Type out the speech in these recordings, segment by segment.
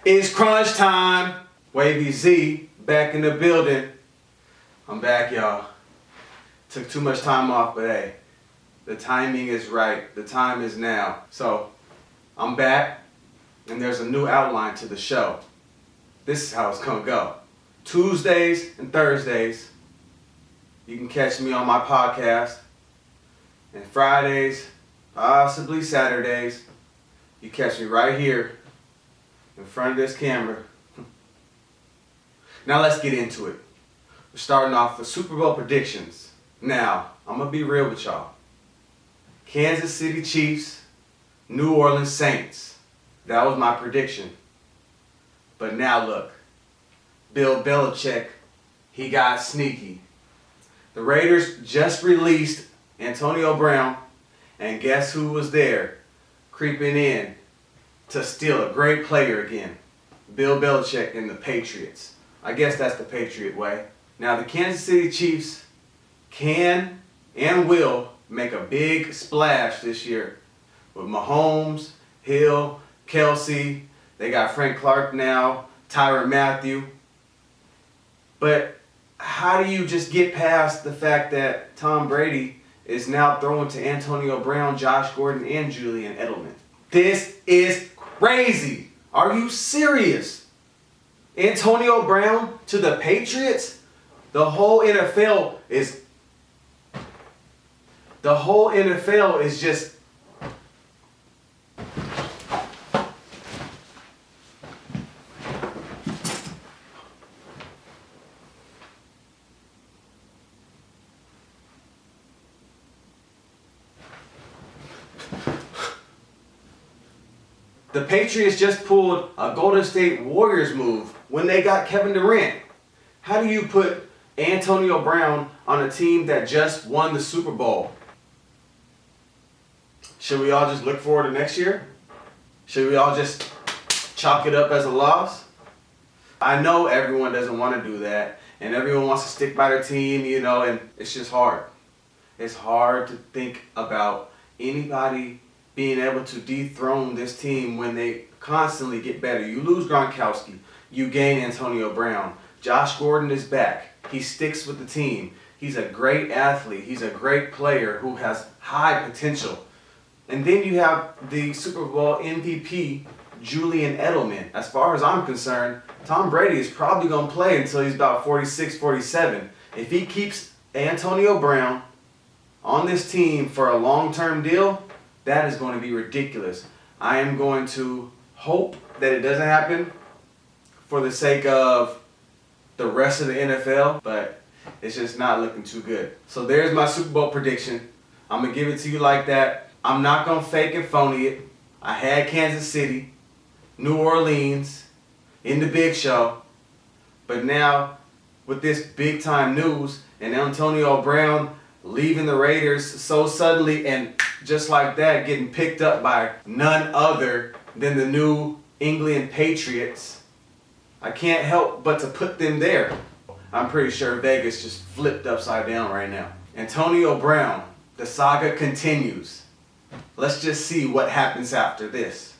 It's crunch time. Wavy Z back in the building. I'm back, y'all. Took too much time off, but hey, the timing is right. The time is now. So I'm back, and there's a new outline to the show. This is how it's gonna go. Tuesdays and Thursdays, you can catch me on my podcast. And Fridays, possibly Saturdays, you catch me right here in front of this camera. Now let's get into it. We're starting off with Super Bowl predictions. Now, I'm going to be real with y'all. Kansas City Chiefs, New Orleans Saints. That was my prediction. But now look, Bill Belichick, he got sneaky. The Raiders just released Antonio Brown, and guess who was there creeping in to steal a great player again? Bill Belichick and the Patriots. I guess that's the Patriot way. Now the Kansas City Chiefs can and will make a big splash this year with Mahomes, Hill, Kelsey. They got Frank Clark now, Tyrann Mathieu. But how do you just get past the fact that Tom Brady is now throwing to Antonio Brown, Josh Gordon, and Julian Edelman? This is crazy. Are you serious? Antonio Brown to the Patriots? The whole NFL is just the Patriots just pulled a Golden State Warriors move when they got Kevin Durant. How do you put Antonio Brown on a team that just won the Super Bowl? Should we all just look forward to next year? Should we all just chalk it up as a loss? I know everyone doesn't want to do that, and everyone wants to stick by their team, and it's just hard. It's hard to think about anybody being able to dethrone this team when they constantly get better. You lose Gronkowski, you gain Antonio Brown. Josh Gordon is back. He sticks with the team. He's a great athlete. He's a great player who has high potential. And then you have the Super Bowl MVP, Julian Edelman. As far as I'm concerned, Tom Brady is probably going to play until he's about 46, 47. If he keeps Antonio Brown on this team for a long-term deal, that is going to be ridiculous. I am going to hope that it doesn't happen for the sake of the rest of the NFL, but it's just not looking too good. So there's my Super Bowl prediction. I'm going to give it to you like that. I'm not going to fake and phony it. I had Kansas City, New Orleans in the big show, but now with this big time news and Antonio Brown leaving the Raiders so suddenly and just like that, getting picked up by none other than the New England Patriots, I can't help but to put them there. I'm pretty sure Vegas just flipped upside down right now. Antonio Brown, the saga continues. Let's just see what happens after this.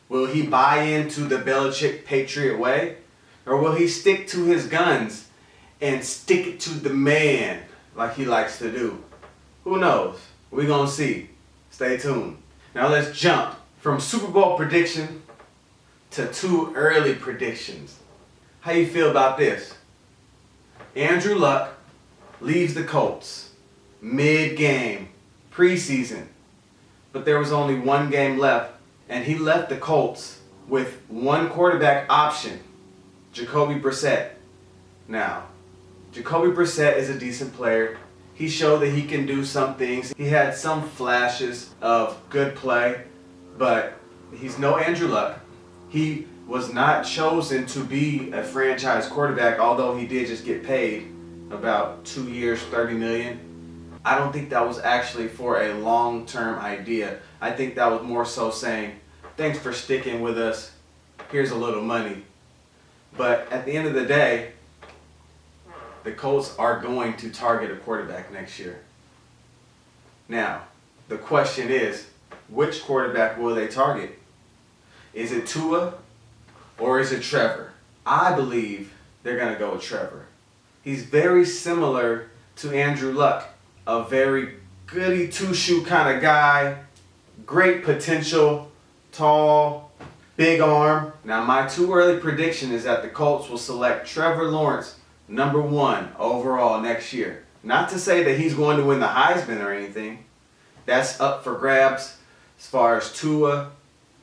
Will he buy into the Belichick Patriot way? Or will he stick to his guns and stick it to the man like he likes to do? Who knows? We're going to see. Stay tuned. Now let's jump from Super Bowl prediction to two early predictions. How you feel about this? Andrew Luck leaves the Colts mid-game, preseason. But there was only one game left, and he left the Colts with one quarterback option, Jacoby Brissett. Now, Jacoby Brissett is a decent player. He showed that he can do some things. He had some flashes of good play, but he's no Andrew Luck. He was not chosen to be a franchise quarterback, although he did just get paid about 2 years, $30 million. I don't think that was actually for a long-term idea. I think that was more so saying, thanks for sticking with us. Here's a little money. But at the end of the day, the Colts are going to target a quarterback next year. Now, the question is, which quarterback will they target? Is it Tua or is it Trevor? I believe they're going to go with Trevor. He's very similar to Andrew Luck, a very goody two-shoe kind of guy, great potential, tall, big arm. Now my too early prediction is that the Colts will select Trevor Lawrence #1 overall next year. Not to say that he's going to win the Heisman or anything. That's up for grabs as far as Tua,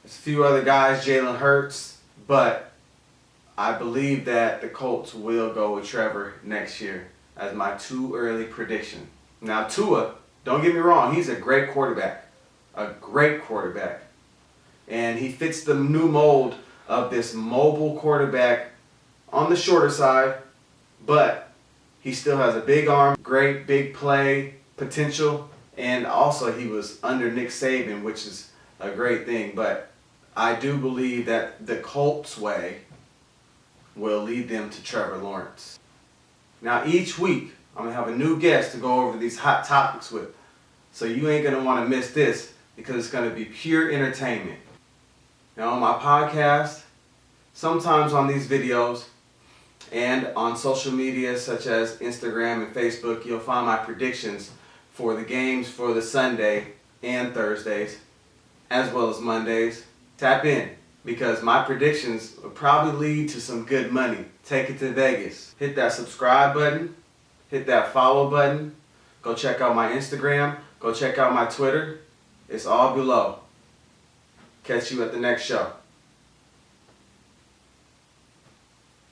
there's a few other guys, Jalen Hurts, but I believe that the Colts will go with Trevor next year as my too early prediction. Now Tua, don't get me wrong, he's a great quarterback. And he fits the new mold of this mobile quarterback on the shorter side, but he still has a big arm, great big play potential, and also he was under Nick Saban, which is a great thing. But I do believe that the Colts way will lead them to Trevor Lawrence. Now each week, I'm going to have a new guest to go over these hot topics with. So you ain't going to want to miss this because it's going to be pure entertainment. Now on my podcast, sometimes on these videos, and on social media such as Instagram and Facebook, you'll find my predictions for the games for the Sunday and Thursdays, as well as Mondays. Tap in, because my predictions will probably lead to some good money. Take it to Vegas. Hit that subscribe button. Hit that follow button. Go check out my Instagram. Go check out my Twitter. It's all below. Catch you at the next show.